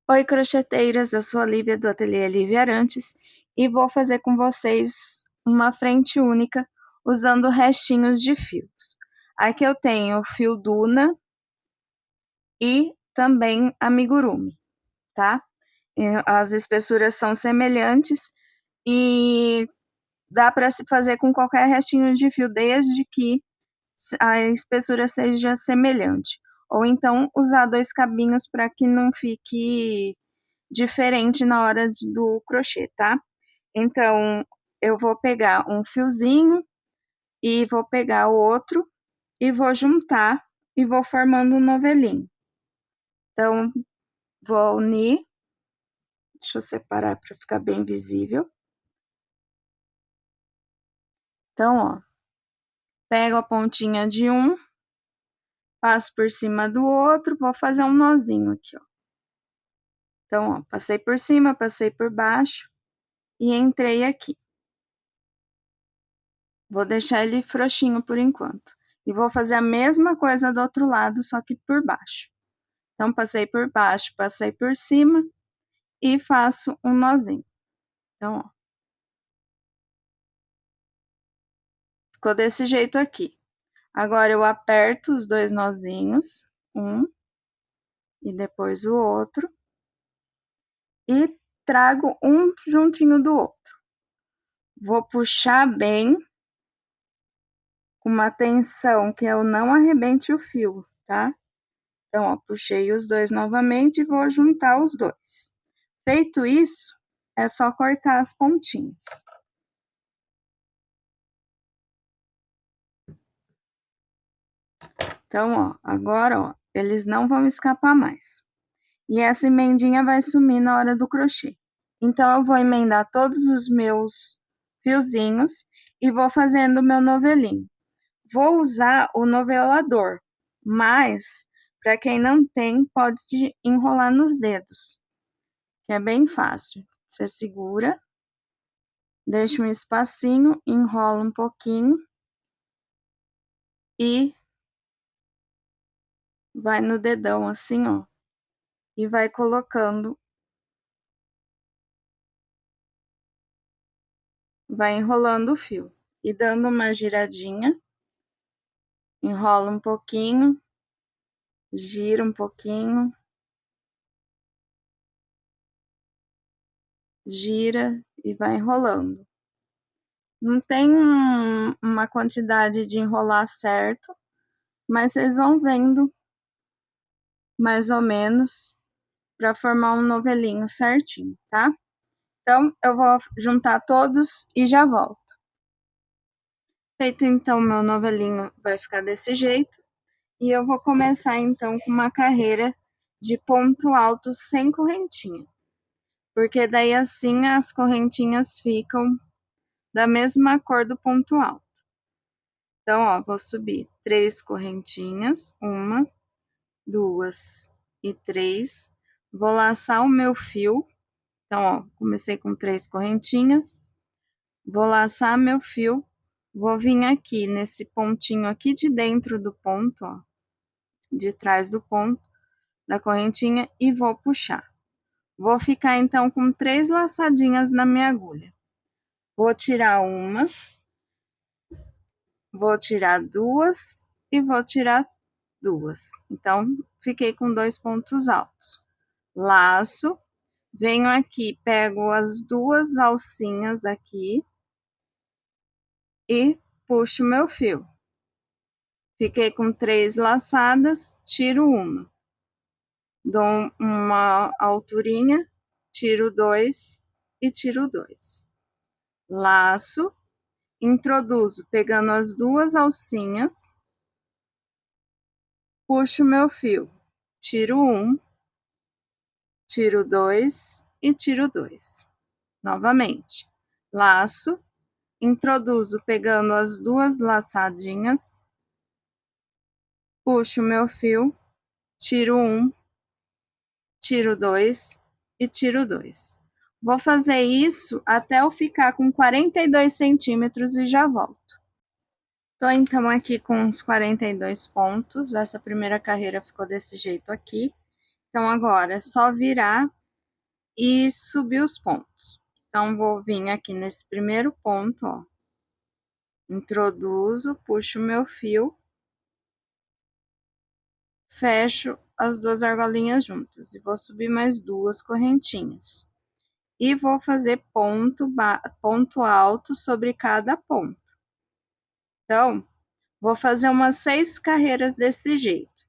Oi, crocheteiras, eu sou a Lívia do Ateliê Lívia Arantes e vou fazer com vocês uma frente única usando restinhos de fios. Aqui eu tenho fio Duna e também amigurumi, tá? As espessuras são semelhantes e dá para se fazer com qualquer restinho de fio, desde que a espessura seja semelhante. Ou então usar 2 cabinhos para que não fique diferente na hora do crochê, tá? Então, eu vou pegar um fiozinho e vou pegar o outro e vou juntar e vou formando um novelinho. Então, vou unir, deixa eu separar para ficar bem visível. Então, ó, pego a pontinha de um, passo por cima do outro, vou fazer um nozinho aqui, ó. Então, ó, passei por cima, passei por baixo e entrei aqui. Vou deixar ele frouxinho por enquanto. E vou fazer a mesma coisa do outro lado, só que por baixo. Então, passei por baixo, passei por cima e faço um nozinho. Então, ó. Ficou desse jeito aqui. Agora, eu aperto os 2 nozinhos, um e depois o outro. E trago um juntinho do outro. Vou puxar bem, com uma tensão que eu não arrebente o fio, tá? Então, ó, puxei os 2 novamente e vou juntar os 2. Feito isso, é só cortar as pontinhas. Então, ó, agora, ó, eles não vão escapar mais. E essa emendinha vai sumir na hora do crochê. Então, eu vou emendar todos os meus fiozinhos e vou fazendo o meu novelinho. Vou usar o novelador, mas, para quem não tem, pode enrolar nos dedos, que é bem fácil. Você segura, deixa um espacinho, enrola um pouquinho e vai no dedão assim, ó, e vai colocando, vai enrolando o fio e dando uma giradinha, enrola um pouquinho, gira um pouquinho, gira e vai enrolando. Não tem uma quantidade de enrolar certo, mas vocês vão vendo mais ou menos para formar um novelinho certinho, tá? Então, eu vou juntar todos e já volto. Feito então, meu novelinho vai ficar desse jeito. E eu vou começar então com uma carreira de ponto alto sem correntinha. Porque daí assim as correntinhas ficam da mesma cor do ponto alto. Então, ó, vou subir 3 correntinhas, 1, 2 e 3. Vou laçar o meu fio. Então, ó, comecei com 3 correntinhas. Vou laçar meu fio, vou vir aqui nesse pontinho aqui de dentro do ponto, ó, de trás do ponto da correntinha e vou puxar. Vou ficar então com 3 laçadinhas na minha agulha. Vou tirar uma, vou tirar 2 e vou tirar 2. Então, fiquei com 2 pontos altos. Laço, venho aqui, pego as 2 alcinhas aqui e puxo meu fio. Fiquei com 3 laçadas, tiro uma. Dou uma alturinha, tiro 2 e tiro 2. Laço, introduzo pegando as 2 alcinhas, puxo meu fio, tiro 1, tiro 2 e tiro 2. Novamente, laço, introduzo pegando as 2 laçadinhas, puxo meu fio, tiro 1, tiro 2 e tiro 2. Vou fazer isso até eu ficar com 42 centímetros e já volto. Tô então aqui com os 42 pontos, essa primeira carreira ficou desse jeito aqui. Então agora é só virar e subir os pontos. Então, vou vir aqui nesse primeiro ponto, ó, introduzo, puxo meu fio, fecho as duas argolinhas juntas e vou subir mais duas correntinhas. E vou fazer ponto alto sobre cada ponto. Então, vou fazer umas 6 carreiras desse jeito,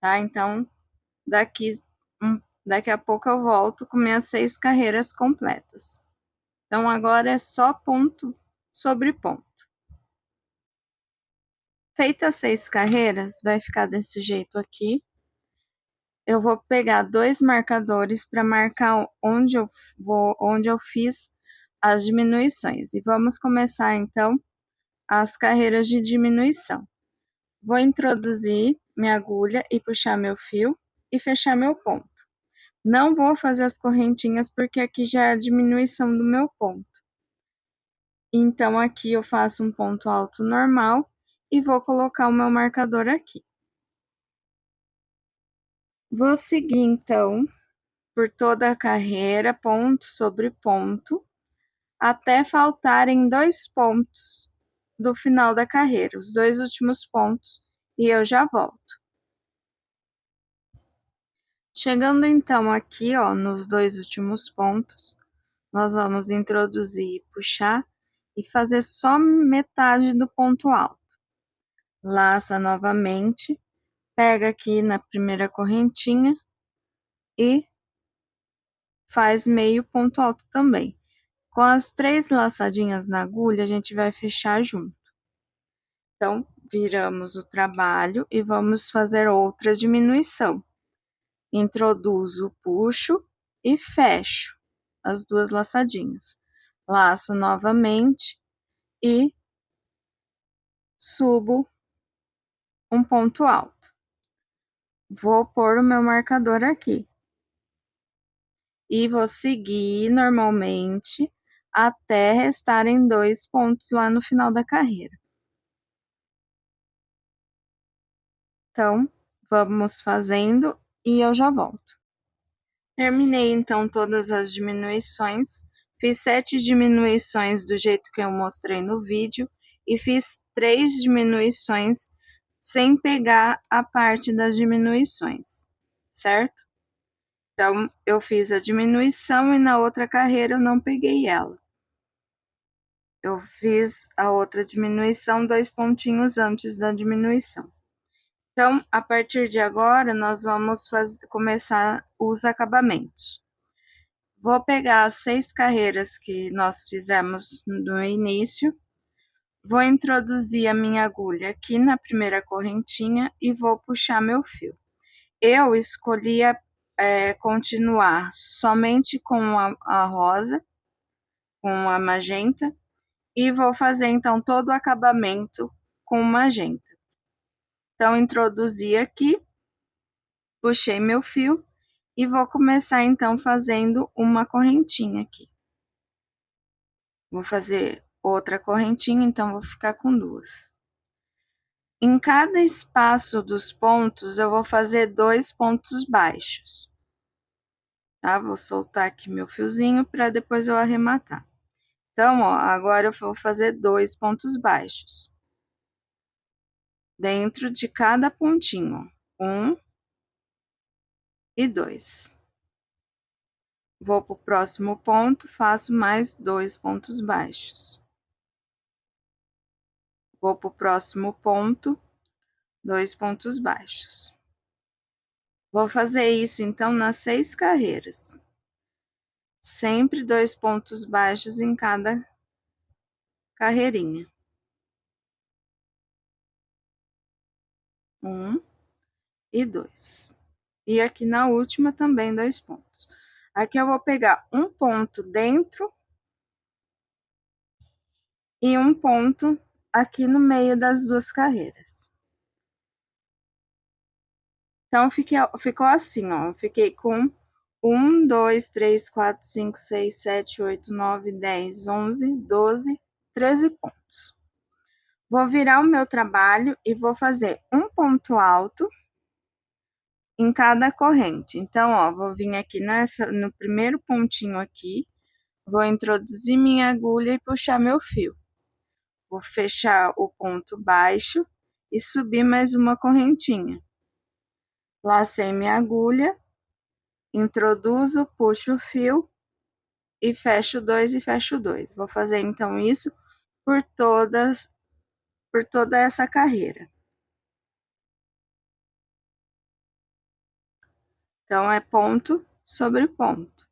tá? Então, daqui a pouco eu volto com minhas 6 carreiras completas. Então, agora é só ponto sobre ponto. Feitas 6 carreiras, vai ficar desse jeito aqui. Eu vou pegar 2 marcadores para marcar onde eu fiz as diminuições. E vamos começar, então, as carreiras de diminuição. Vou introduzir minha agulha e puxar meu fio e fechar meu ponto. Não vou fazer as correntinhas porque aqui já é a diminuição do meu ponto. Então, aqui eu faço um ponto alto normal e vou colocar o meu marcador aqui. Vou seguir, então, por toda a carreira, ponto sobre ponto, até faltarem 2 pontos do final da carreira, os 2 últimos pontos, e eu já volto. Chegando, então, aqui, ó, nos 2 últimos pontos, nós vamos introduzir, puxar e fazer só metade do ponto alto. Laça novamente, pega aqui na primeira correntinha e faz meio ponto alto também. Com as 3 laçadinhas na agulha, a gente vai fechar junto. Então, viramos o trabalho e vamos fazer outra diminuição. Introduzo, puxo e fecho as 2 laçadinhas. Laço novamente e subo um ponto alto. Vou pôr o meu marcador aqui. E vou seguir normalmente até restarem 2 pontos lá no final da carreira. Então, vamos fazendo e eu já volto. Terminei, então, todas as diminuições. Fiz 7 diminuições do jeito que eu mostrei no vídeo e fiz 3 diminuições sem pegar a parte das diminuições, certo? Então, eu fiz a diminuição e na outra carreira eu não peguei ela. Eu fiz a outra diminuição 2 pontinhos antes da diminuição. Então, a partir de agora, nós vamos começar os acabamentos. Vou pegar as 6 carreiras que nós fizemos no início, vou introduzir a minha agulha aqui na primeira correntinha e vou puxar meu fio. Eu escolhi continuar somente com a rosa, com a magenta, e vou fazer então todo o acabamento com magenta. Então, introduzi aqui, puxei meu fio e vou começar então fazendo uma correntinha aqui. Vou fazer outra correntinha, então vou ficar com 2. Em cada espaço dos pontos, eu vou fazer 2 pontos baixos. Tá? Vou soltar aqui meu fiozinho para depois eu arrematar. Então, ó, agora eu vou fazer 2 pontos baixos. Dentro de cada pontinho, ó. 1 e 2. Vou para o próximo ponto, faço mais 2 pontos baixos. Vou para o próximo ponto, 2 pontos baixos. Vou fazer isso, então, nas 6 carreiras. Sempre 2 pontos baixos em cada carreirinha. 1 e 2. E aqui na última também 2 pontos. Aqui eu vou pegar um ponto dentro e um ponto aqui no meio das 2 carreiras. Então, ficou assim, ó. Eu fiquei com 1, 2, 3, 4, 5, 6, 7, 8, 9, 10, 11, 12, 13 pontos. Vou virar o meu trabalho e vou fazer um ponto alto em cada corrente. Então, ó, vou vir aqui no primeiro pontinho aqui, vou introduzir minha agulha e puxar meu fio. Vou fechar o ponto baixo e subir mais uma correntinha. Lacei minha agulha, introduzo, puxo o fio e fecho dois e fecho dois. Vou fazer então isso por toda essa carreira. Então é ponto sobre ponto.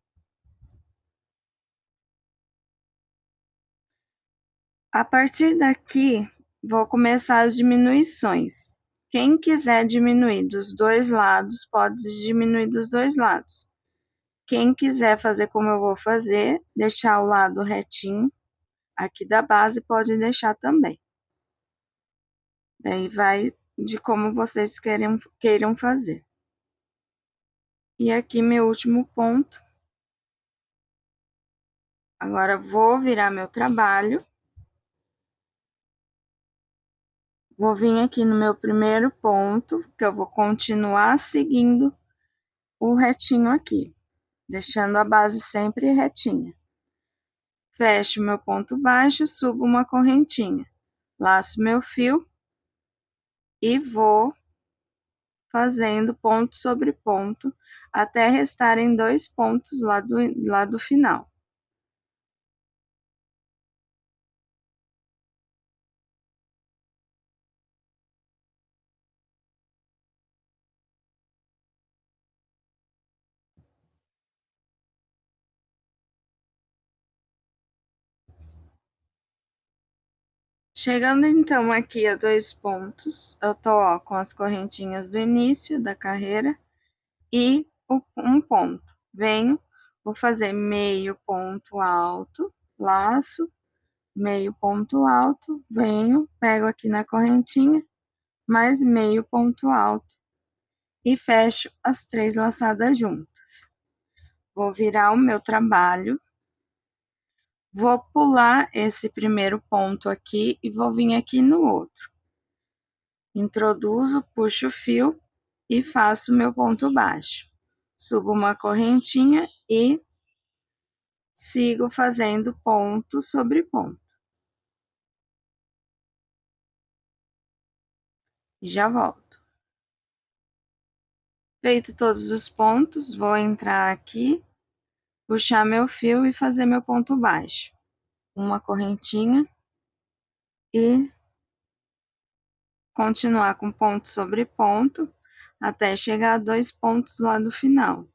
A partir daqui, vou começar as diminuições. Quem quiser diminuir dos dois lados, pode diminuir dos dois lados. Quem quiser fazer como eu vou fazer, deixar o lado retinho aqui da base, pode deixar também. Daí vai de como vocês queiram fazer. E aqui meu último ponto. Agora vou virar meu trabalho. Vou vir aqui no meu primeiro ponto, que eu vou continuar seguindo o retinho aqui, deixando a base sempre retinha. Fecho meu ponto baixo, subo uma correntinha, laço meu fio e vou fazendo ponto sobre ponto até restarem 2 pontos lá do final. Chegando então aqui a 2 pontos, eu tô ó, com as correntinhas do início da carreira e um ponto. Venho, vou fazer meio ponto alto, laço, meio ponto alto, venho, pego aqui na correntinha, mais meio ponto alto e fecho as 3 laçadas juntas. Vou virar o meu trabalho, vou pular esse primeiro ponto aqui e vou vir aqui no outro. Introduzo, puxo o fio e faço meu ponto baixo. Subo uma correntinha e sigo fazendo ponto sobre ponto. E já volto. Feito todos os pontos, vou entrar aqui, puxar meu fio e fazer meu ponto baixo. Uma correntinha e continuar com ponto sobre ponto até chegar a 2 pontos lá do final.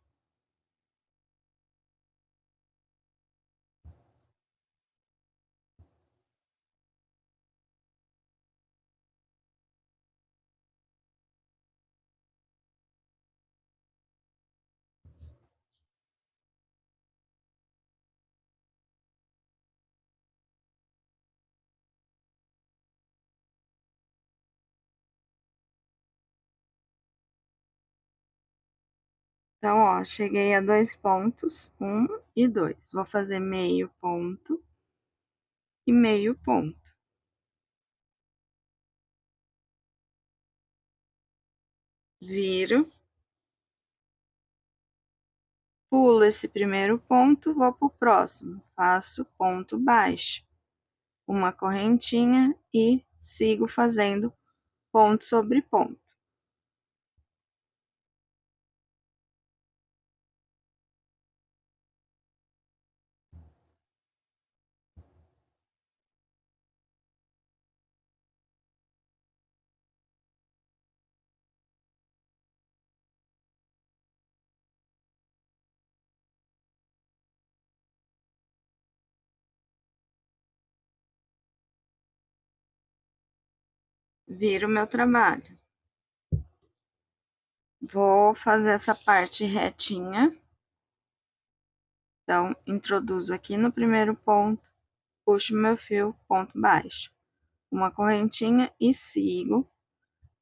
Então, ó, cheguei a 2 pontos, 1 e 2. Vou fazer meio ponto e meio ponto. Viro, pulo esse primeiro ponto, vou pro próximo, faço ponto baixo, uma correntinha e sigo fazendo ponto sobre ponto. Viro meu trabalho. Vou fazer essa parte retinha. Então, introduzo aqui no primeiro ponto, puxo meu fio, ponto baixo, uma correntinha e sigo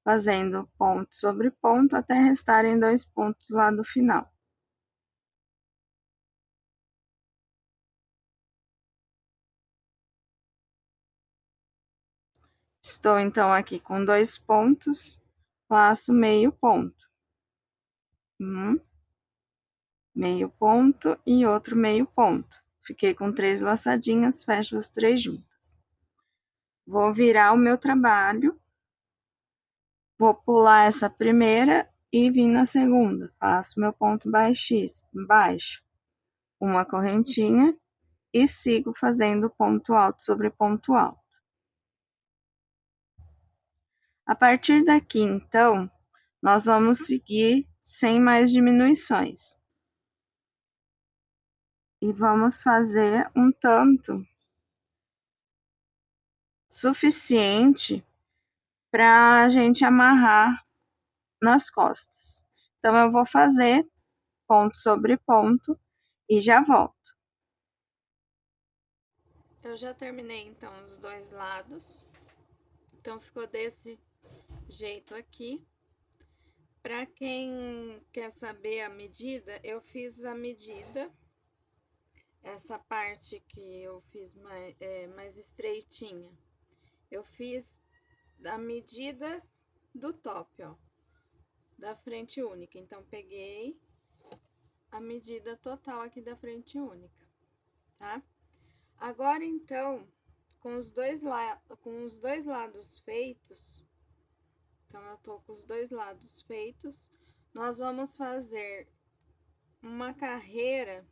fazendo ponto sobre ponto até restarem 2 pontos lá do final. Estou então aqui com 2 pontos, faço meio ponto. meio ponto e outro meio ponto. Fiquei com 3 laçadinhas, fecho as 3 juntas. Vou virar o meu trabalho, vou pular essa primeira e vir na segunda. Faço meu ponto baixo, uma correntinha e sigo fazendo ponto alto sobre ponto alto. A partir daqui, então, nós vamos seguir sem mais diminuições. E vamos fazer um tanto suficiente para a gente amarrar nas costas. Então, eu vou fazer ponto sobre ponto e já volto. Eu já terminei, então, os dois lados. Então, ficou desse jeito aqui. Para quem quer saber a medida, eu fiz a medida. Essa parte que eu fiz mais estreitinha, eu fiz a medida do top, ó, da frente única. Então, peguei a medida total aqui da frente única, tá? Agora, então, com os dois lados feitos, então, eu tô com os dois lados feitos, nós vamos fazer uma carreira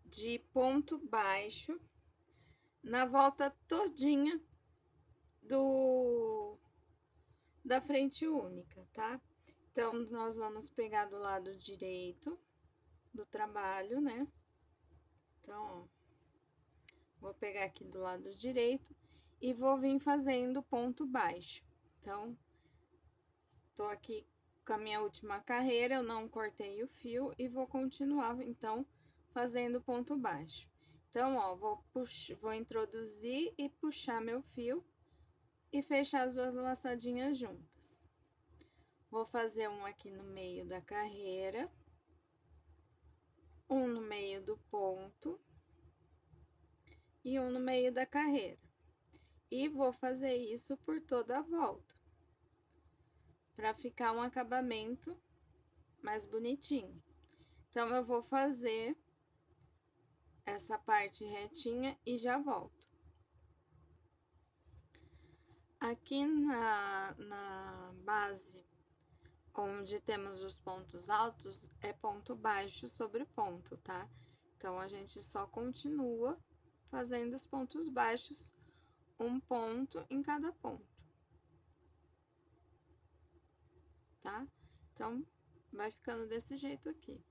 de ponto baixo na volta todinha da frente única, tá? Então, nós vamos pegar do lado direito do trabalho, né? Então, ó, vou pegar aqui do lado direito e vou vir fazendo ponto baixo. Então, tô aqui com a minha última carreira, eu não cortei o fio e vou continuar, então, fazendo ponto baixo. Então, ó, vou introduzir e puxar meu fio e fechar as duas laçadinhas juntas. Vou fazer um aqui no meio da carreira, um no meio do ponto e um no meio da carreira. E vou fazer isso por toda a volta, para ficar um acabamento mais bonitinho. Então, eu vou fazer essa parte retinha e já volto. Aqui na base, onde temos os pontos altos, é ponto baixo sobre ponto, tá? Então, a gente só continua fazendo os pontos baixos, um ponto em cada ponto, tá? Então, vai ficando desse jeito aqui.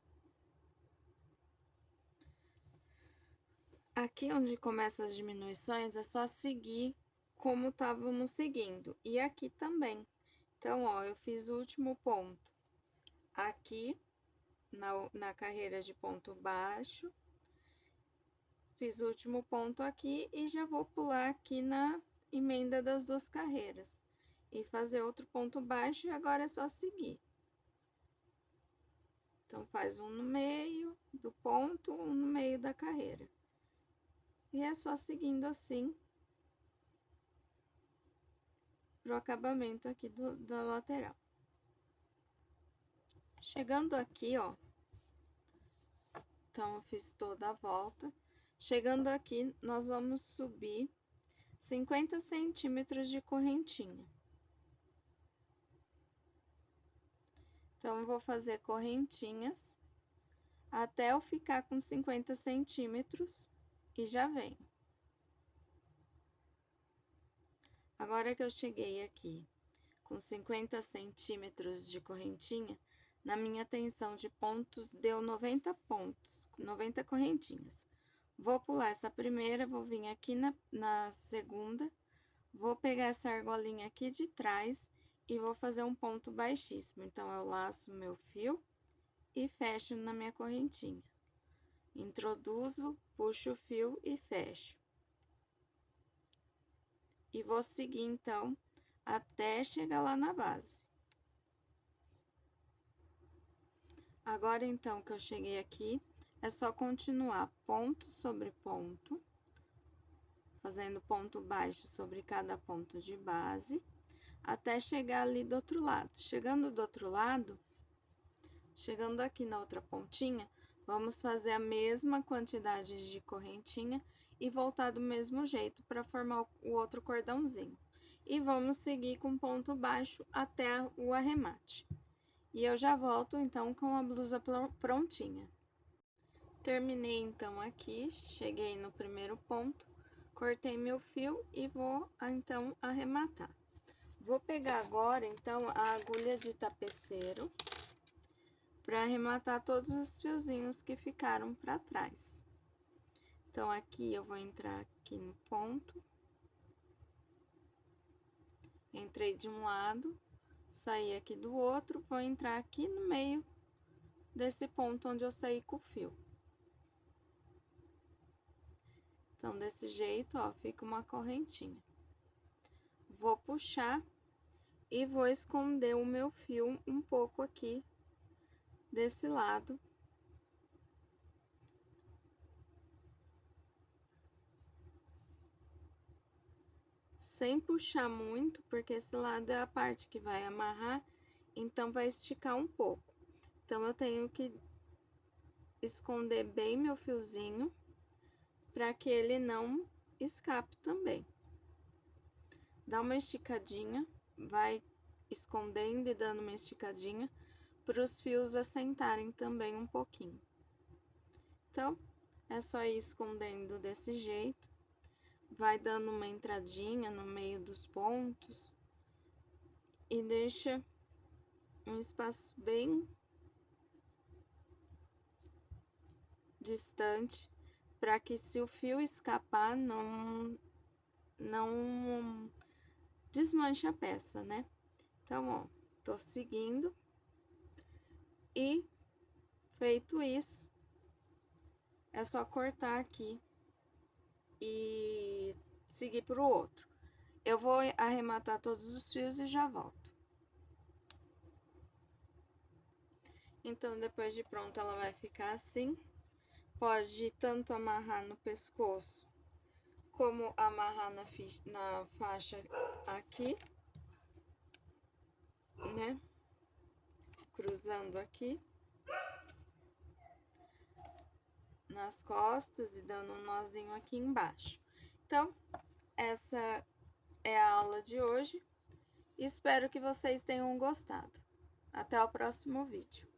Aqui onde começa as diminuições, é só seguir como estávamos seguindo. E aqui também. Então, ó, eu fiz o último ponto aqui na carreira de ponto baixo. Fiz o último ponto aqui e já vou pular aqui na emenda das duas carreiras. E fazer outro ponto baixo e agora é só seguir. Então, faz um no meio do ponto, um no meio da carreira. E é só seguindo assim pro acabamento aqui da lateral. Chegando aqui, ó, então eu fiz toda a volta. Chegando aqui, nós vamos subir 50 centímetros de correntinha. Então, eu vou fazer correntinhas até eu ficar com 50 centímetros e já venho. Agora que eu cheguei aqui com 50 centímetros de correntinha, na minha tensão de pontos deu 90 pontos, 90 correntinhas. Vou pular essa primeira, vou vir aqui na segunda, vou pegar essa argolinha aqui de trás e vou fazer um ponto baixíssimo. Então, eu laço meu fio e fecho na minha correntinha. Introduzo, puxo o fio e fecho. E vou seguir, então, até chegar lá na base. Agora, então, que eu cheguei aqui, é só continuar ponto sobre ponto, fazendo ponto baixo sobre cada ponto de base, até chegar ali do outro lado. Chegando do outro lado, Chegando aqui na outra pontinha, vamos fazer a mesma quantidade de correntinha e voltar do mesmo jeito para formar o outro cordãozinho. E vamos seguir com ponto baixo até o arremate. E eu já volto então com a blusa prontinha. Terminei então aqui, cheguei no primeiro ponto, cortei meu fio e vou então arrematar. Vou pegar agora então a agulha de tapeceiro para arrematar todos os fiozinhos que ficaram para trás. Então aqui eu vou entrar aqui no ponto, entrei de um lado, saí aqui do outro, vou entrar aqui no meio desse ponto onde eu saí com o fio. Então desse jeito, ó, fica uma correntinha. Vou puxar e vou esconder o meu fio um pouco aqui desse lado. Sem puxar muito, porque esse lado é a parte que vai amarrar, então vai esticar um pouco. Então eu tenho que esconder bem meu fiozinho para que ele não escape também. Dá uma esticadinha, vai escondendo e dando uma esticadinha para os fios assentarem também um pouquinho. Então, é só ir escondendo desse jeito, vai dando uma entradinha no meio dos pontos e deixa um espaço bem distante para que se o fio escapar não desmanche a peça, né? Então, ó, tô seguindo e feito isso, é só cortar aqui e seguir pro outro. Eu vou arrematar todos os fios e já volto. Então, depois de pronto, ela vai ficar assim. Pode tanto amarrar no pescoço, como amarrar na faixa aqui, né? Cruzando aqui nas costas e dando um nozinho aqui embaixo. Então, essa é a aula de hoje. Espero que vocês tenham gostado. Até o próximo vídeo.